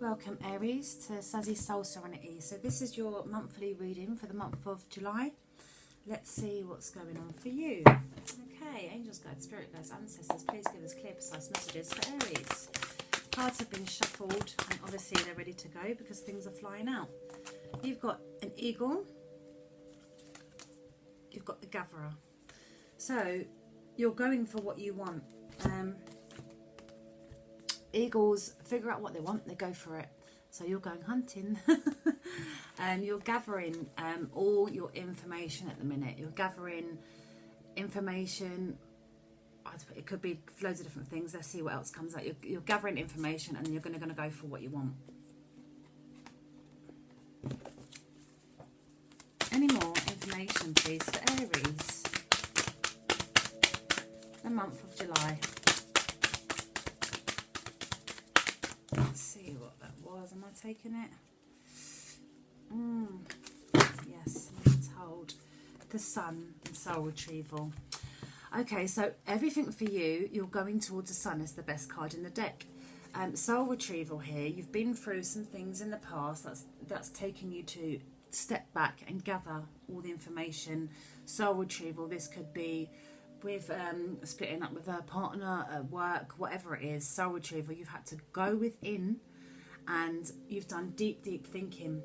Welcome Aries to Sazziesoulserenity. So this is your monthly reading for the month of July. Let's see what's going on for you. Okay, angels, guides, spirit guides, ancestors, please give us clear, precise messages for Aries. Cards have been shuffled and obviously they're ready to go because things are flying out. You've got an eagle. You've got the gatherer. So you're going for what you want. Eagles figure out what they want, they go for it. So you're going hunting. You're gathering all your information at the minute. You're gathering information. It could be loads of different things. Let's see what else comes out. You're gathering information and you're going to go for what you want. Any more information, please, for Aries? The month of July. Let's see what that was. Am I taking it? Yes, I'm told. The sun and soul retrieval. Okay, so everything for you, you're going towards the sun is the best card in the deck. Soul retrieval here. You've been through some things in the past that's taken you to step back and gather all the information. Soul retrieval. This could be with splitting up with a partner at work, whatever it is. Soul retrieval, you've had to go within and you've done deep thinking.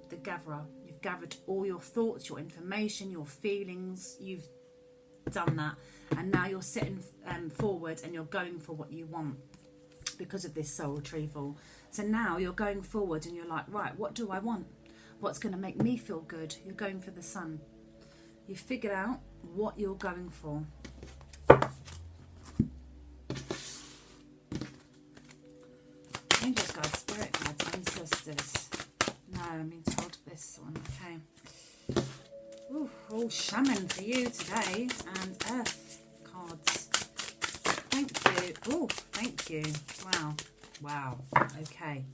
The gatherer, you've gathered all your thoughts, your information, your feelings. You've done that and now you're sitting forward and you're going for what you want because of this soul retrieval. So now you're going forward and you're like, right, what do I want? What's going to make me feel good? You're going for the sun. You've figured out what you're going for. Angels, guides, spirit guides, ancestors. No, I'm being told this one. Okay. Ooh, all shaman for you today. And earth cards. Thank you. Oh, thank you. Wow. Wow. Okay.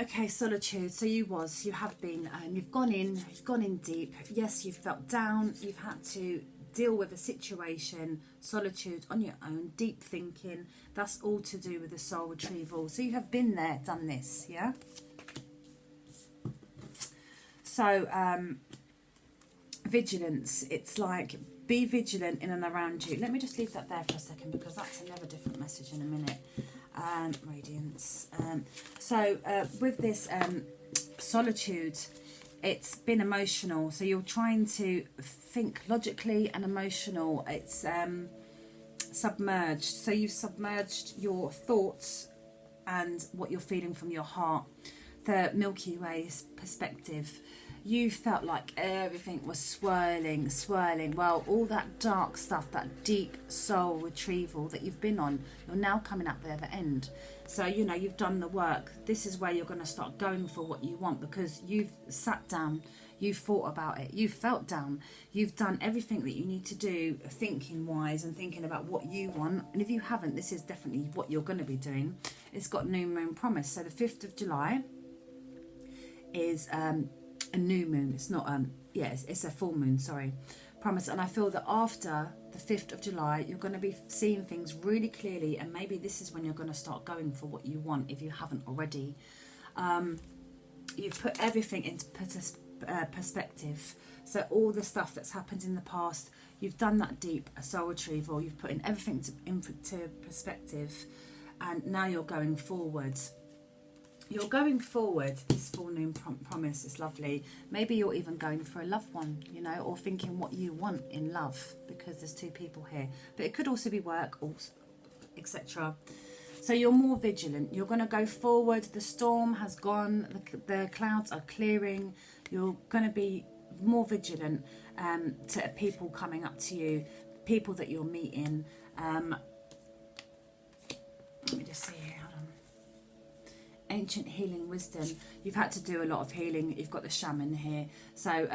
Okay, solitude. So you have been, you've gone in deep. Yes, you've felt down. You've had to deal with a situation, solitude on your own, deep thinking. That's all to do with the soul retrieval. So you have been there, done this, yeah? So, vigilance. It's like, be vigilant in and around you. Let me just leave that there for a second because that's another different message in a minute. Radiance. With this solitude, it's been emotional. So you're trying to think logically and emotional. It's submerged. So you've submerged your thoughts and what you're feeling from your heart. The Milky Way's perspective. You felt like everything was swirling. Well, all that dark stuff, that deep soul retrieval that you've been on, you're now coming out the other end. So, you know, you've done the work. This is where you're going to start going for what you want because you've sat down, you've thought about it, you've felt down, you've done everything that you need to do thinking-wise and thinking about what you want. And if you haven't, this is definitely what you're going to be doing. It's got new moon promise. So the 5th of July is a new moon. It's not it's a full moon, sorry, promise. And I feel that after the 5th of July you're going to be seeing things really clearly, and maybe this is when you're going to start going for what you want if you haven't already. You've put everything into perspective. So all the stuff that's happened in the past, you've done that deep soul retrieval, you've put in everything into perspective, and now you're going forward. You're going forward, this full moon promise is lovely. Maybe you're even going for a loved one, you know, or thinking what you want in love, because there's two people here. But it could also be work, or etc. So you're more vigilant. You're going to go forward. The storm has gone. The clouds are clearing. You're going to be more vigilant to people coming up to you, people that you're meeting. Let me just see here. Ancient healing wisdom. You've had to do a lot of healing. You've got the shaman here. So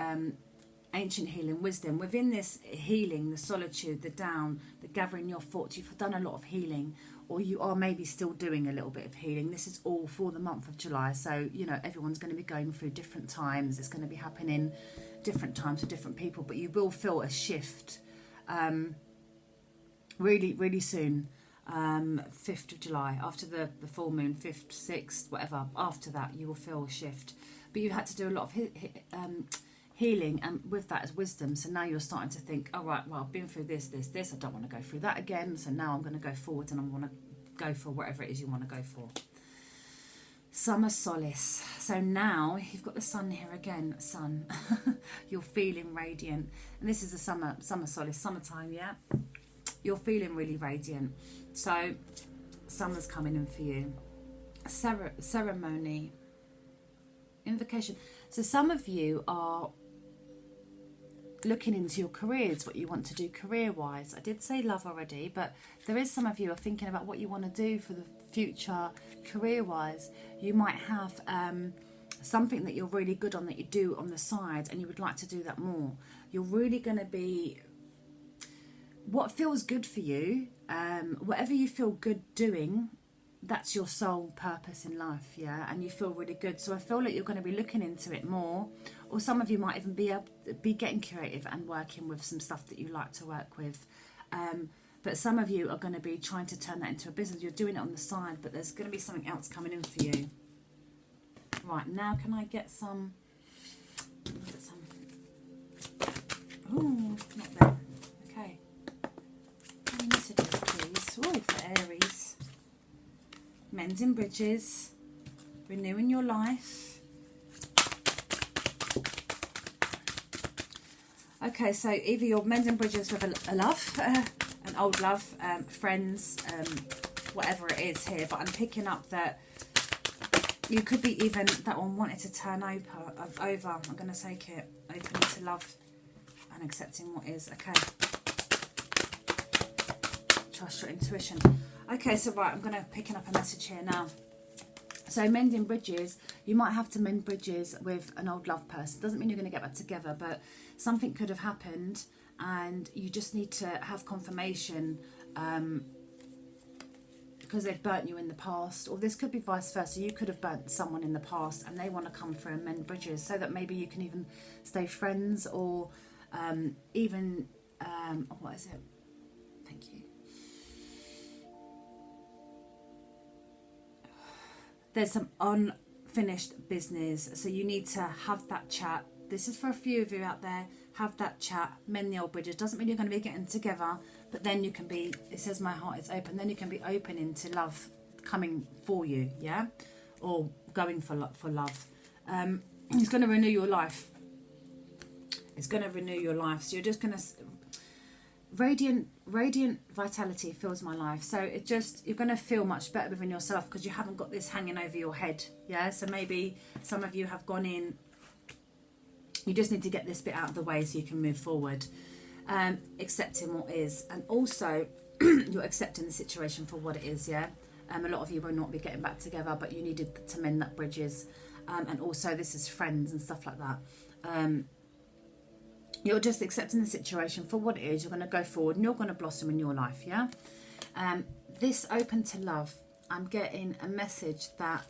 ancient healing wisdom. Within this healing, the solitude, the down, the gathering your thoughts, you've done a lot of healing, or you are maybe still doing a little bit of healing. This is all for the month of July. So, you know, everyone's going to be going through different times. It's going to be happening different times for different people, but you will feel a shift really, really soon. 5th of July, after the full moon, 5th, 6th, whatever, after that you will feel a shift. But you've had to do a lot of healing, and with that is wisdom. So now you're starting to think, all right, well, I've been through this, I don't want to go through that again. So now I'm going to go forward and I want to go for whatever it is you want to go for. Summer solace. So now you've got the sun here again, sun. You're feeling radiant. And this is the summer solace, summertime, yeah? You're feeling really radiant. So summer's coming in for you. Ceremony. Invocation. So some of you are looking into your careers, what you want to do career-wise. I did say love already, but there is some of you are thinking about what you want to do for the future career-wise. You might have something that you're really good on that you do on the side, and you would like to do that more. You're really going to be... What feels good for you, whatever you feel good doing, that's your sole purpose in life, yeah? And you feel really good. So I feel like you're going to be looking into it more. Or some of you might even be getting creative and working with some stuff that you like to work with. But some of you are going to be trying to turn that into a business. You're doing it on the side, but there's going to be something else coming in for you. Right, now can I get some... Oh, not there. Okay. Any messages, please? Oh, for Aries. Mending bridges. Renewing your life. Okay, so either you're mending bridges with a love, an old love, friends, whatever it is here, but I'm picking up that you could be even, that one wanted to turn over. I'm going to take it, open to love and accepting what is. Okay. Trust your intuition. Okay, so right, I'm going to picking up a message here now. So mending bridges, you might have to mend bridges with an old love person. Doesn't mean you're going to get back together, but something could have happened and you just need to have confirmation because they've burnt you in the past, or this could be vice versa. You could have burnt someone in the past and they want to come through and mend bridges so that maybe you can even stay friends, or even, what is it? Thank you. There's some unfinished business, so you need to have that chat. This is for a few of you out there. Have that chat, mend the old bridges. Doesn't mean you're going to be getting together, but then you can be, it says my heart is open, then you can be open into love coming for you, yeah? Or going for love. It's going to renew your life. It's going to renew your life. So you're just going to... Radiant vitality fills my life. So it just, you're going to feel much better within yourself because you haven't got this hanging over your head, yeah? So maybe some of you have gone in, you just need to get this bit out of the way so you can move forward. Accepting what is, and also you're accepting the situation for what it is, yeah? A lot of you will not be getting back together, but you needed to mend that bridges. And also this is friends and stuff like that. You're just accepting the situation for what it is. You're going to go forward and you're going to blossom in your life, yeah? This open to love, I'm getting a message that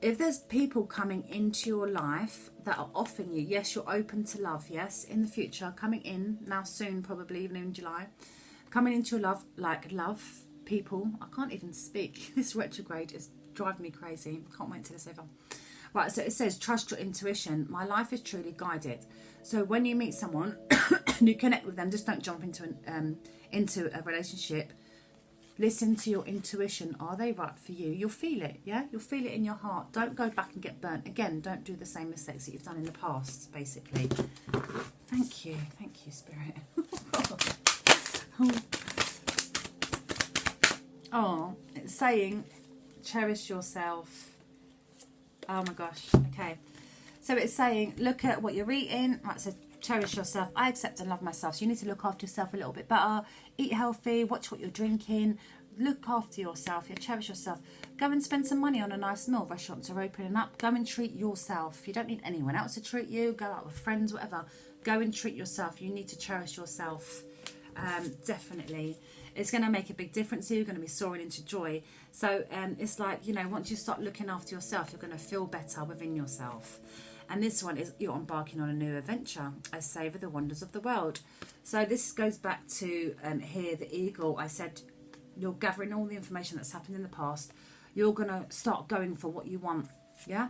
if there's people coming into your life that are offering you, yes, you're open to love, yes, in the future, coming in, now soon, probably even in July, coming into your love, like love people. I can't even speak. This retrograde is driving me crazy. Can't wait till it's over. Right, so it says, trust your intuition. My life is truly guided. So when you meet someone and you connect with them, just don't jump into a relationship. Listen to your intuition. Are they right for you? You'll feel it, yeah? You'll feel it in your heart. Don't go back and get burnt. Again, don't do the same mistakes that you've done in the past, basically. Thank you. Thank you, Spirit. Oh, it's saying, cherish yourself. Oh my gosh, okay. So it's saying, look at what you're eating. Right, so cherish yourself. I accept and love myself. So you need to look after yourself a little bit better. Eat healthy, watch what you're drinking. Look after yourself, yeah, cherish yourself. Go and spend some money on a nice meal. Restaurants are opening up. Go and treat yourself. You don't need anyone else to treat you. Go out with friends, whatever. Go and treat yourself. You need to cherish yourself. Definitely. It's going to make a big difference. You're going to be soaring into joy. So it's like, you know, once you start looking after yourself, you're going to feel better within yourself. And this one is you're embarking on a new adventure. I savour the wonders of the world. So this goes back to here, the eagle. I said you're gathering all the information that's happened in the past. You're going to start going for what you want. Yeah?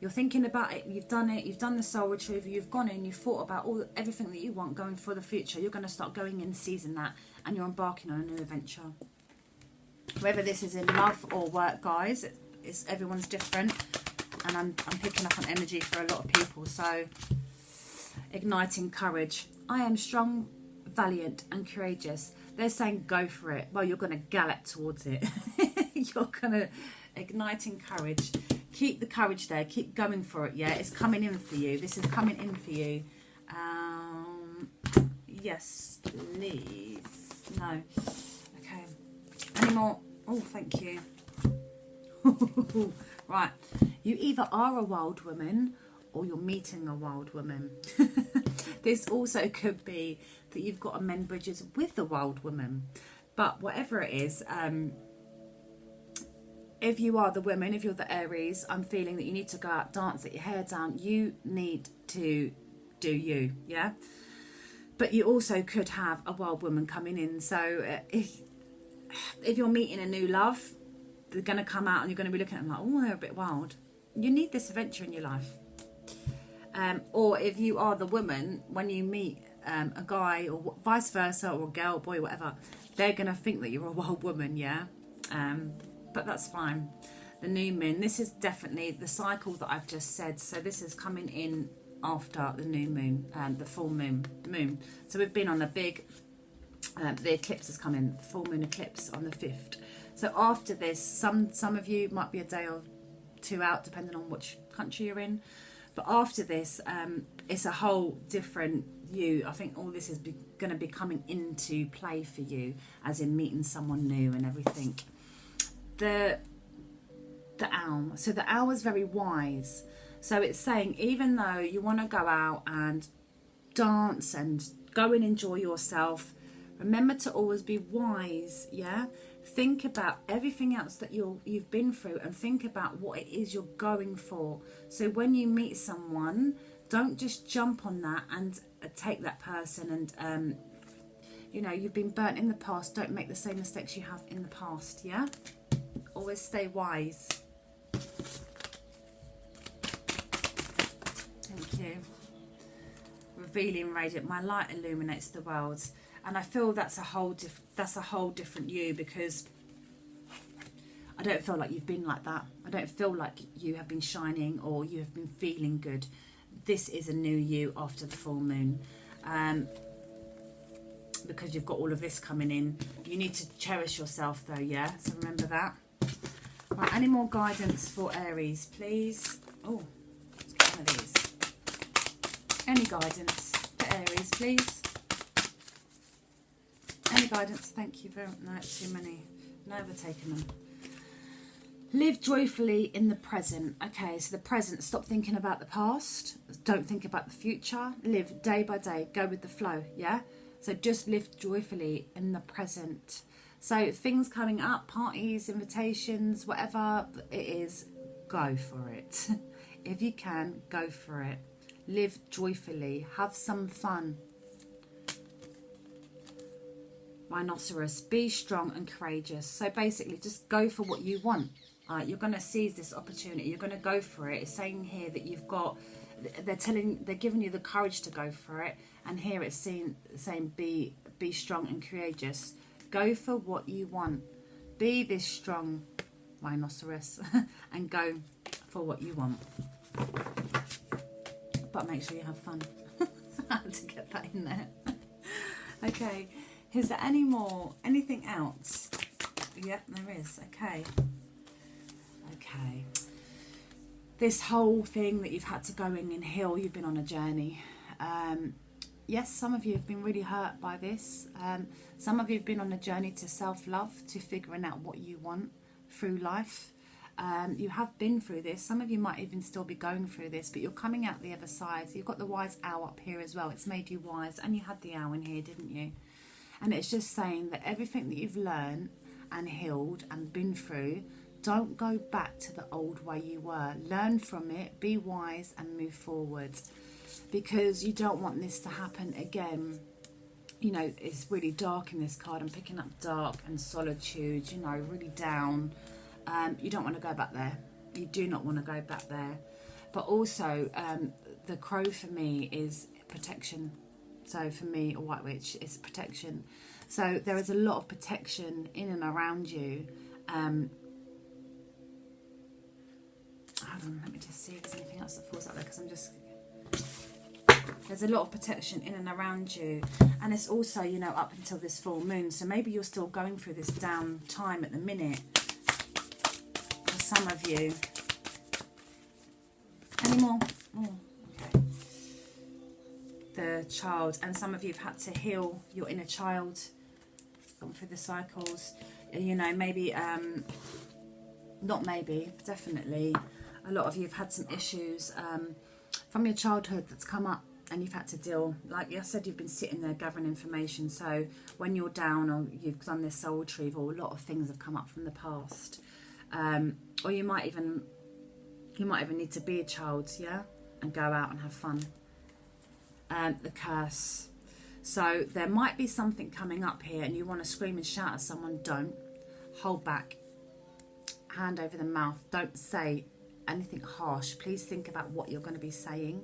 You're thinking about it. You've done it. You've done the soul retrieval. You've gone in. You've thought about everything that you want going for the future. You're going to start going in, seizing that. And you're embarking on a new adventure. Whether this is in love or work, guys, everyone's different. And I'm picking up on energy for a lot of people. So, igniting courage. I am strong, valiant and courageous. They're saying go for it. Well, you're going to gallop towards it. You're going to... Igniting courage. Keep the courage there. Keep going for it, yeah? It's coming in for you. This is coming in for you. Yes, please. No. Okay. Any more? Oh, thank you. Right. You either are a wild woman or you're meeting a wild woman. This also could be that you've got to mend bridges with the wild woman. But whatever it is, if you are the woman, if you're the Aries, I'm feeling that you need to go out, dance, let your hair down. You need to do you, yeah? But you also could have a wild woman coming in. So if you're meeting a new love, they're going to come out and you're going to be looking at them like, oh, they're a bit wild. You need this adventure in your life. Or if you are the woman, when you meet a guy or vice versa, or a girl, boy, whatever, they're going to think that you're a wild woman, yeah? But that's fine. The new moon, this is definitely the cycle that I've just said. So this is coming in after the new moon, the full moon. So we've been on a big, the eclipse has come in, the full moon eclipse on the 5th. So after this, some of you might be a day or two out, depending on which country you're in. But after this, it's a whole different you. I think all this is going to be coming into play for you, as in meeting someone new and everything. The owl. So the owl is very wise. So it's saying, even though you want to go out and dance and go and enjoy yourself, remember to always be wise, yeah? Think about everything else that you've been through and think about what it is you're going for. So when you meet someone, don't just jump on that and take that person and, you know, you've been burnt in the past. Don't make the same mistakes you have in the past, yeah? Always stay wise. Thank you. Revealing radiant. My light illuminates the world. And I feel that's a whole different you, because I don't feel like you've been like that. I don't feel like you have been shining or you have been feeling good. This is a new you after the full moon. Because you've got all of this coming in. You need to cherish yourself though, yeah? So remember that. Right, any more guidance for Aries, please? Oh, let's get one of these. Any guidance for Aries, please? Any guidance? Thank you very much. No, it's too many. No overtaking them. Live joyfully in the present. Okay, so the present. Stop thinking about the past. Don't think about the future. Live day by day. Go with the flow, yeah? So just live joyfully in the present. So things coming up, parties, invitations, whatever it is, go for it. If you can, go for it. Live joyfully. Have some fun. Rhinoceros, be strong and courageous. So basically, just go for what you want. You're going to seize this opportunity. You're going to go for it. It's saying here that you've got, they're giving you the courage to go for it. And here it's saying be strong and courageous. Go for what you want. Be this strong rhinoceros and go for what you want. But make sure you have fun. I had to get that in there. Okay. Is there anything else? Yep, there is. Okay. Okay. This whole thing that you've had to go in and heal, you've been on a journey. Yes, some of you have been really hurt by this. Some of you have been on a journey to self-love, to figuring out what you want through life. You have been through this. Some of you might even still be going through this, but you're coming out the other side. So you've got the wise owl up here as well. It's made you wise. And you had the owl in here, didn't you? And it's just saying that everything that you've learned and healed and been through, Don't go back to the old way you were. Learn from it, be wise and move forward, because you don't want this to happen again. You know, it's really dark in this card. I'm picking up dark and solitude, you know, really down. You don't want to go back there. You do not want to go back there. But also, the crow for me is protection. So for me, a white witch is protection. So there is a lot of protection in and around you. Hold on, let me just see if there's anything else that falls out there, because there's a lot of protection in and around you. And it's also, you know, up until this full moon. So maybe you're still going through this down time at the minute. For some of you. Any more? Oh, okay. The child. And some of you have had to heal your inner child. Gone through the cycles. You know, maybe, not maybe, definitely. A lot of you have had some issues from your childhood that's come up. And you've had to deal, like I said, you've been sitting there gathering information. So when you're down or you've done this soul retrieval, a lot of things have come up from the past. Or you might even need to be a child, yeah, and go out and have fun. The curse. So there might be something coming up here, and you want to scream and shout at someone. Don't. Hold back. Hand over the mouth. Don't say anything harsh. Please think about what you're going to be saying.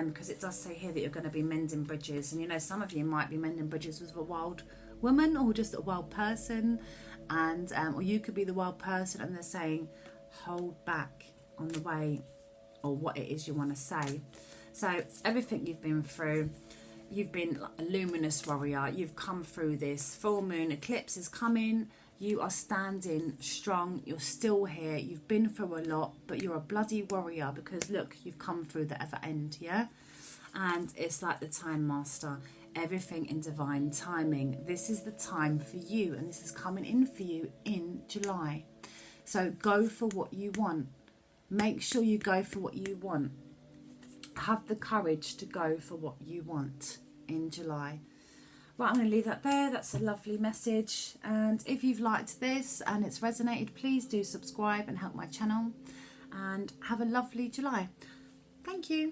Because it does say here that you're going to be mending bridges, and you know, some of you might be mending bridges with a wild woman or just a wild person, and or you could be the wild person, and they're saying hold back on the way or what it is you want to say. So everything you've been through, you've been a luminous warrior, you've come through this. Full moon eclipse is coming. You are standing strong. You're still here. You've been through a lot, but you're a bloody warrior, because look, you've come through the ever end, yeah? And it's like the time master. Everything in divine timing. This is the time for you, and this is coming in for you in July. So go for what you want. Make sure you go for what you want. Have the courage to go for what you want in July. Right, I'm going to leave that there. That's a lovely message. And if you've liked this and it's resonated, please do subscribe and help my channel. And have a lovely July. Thank you.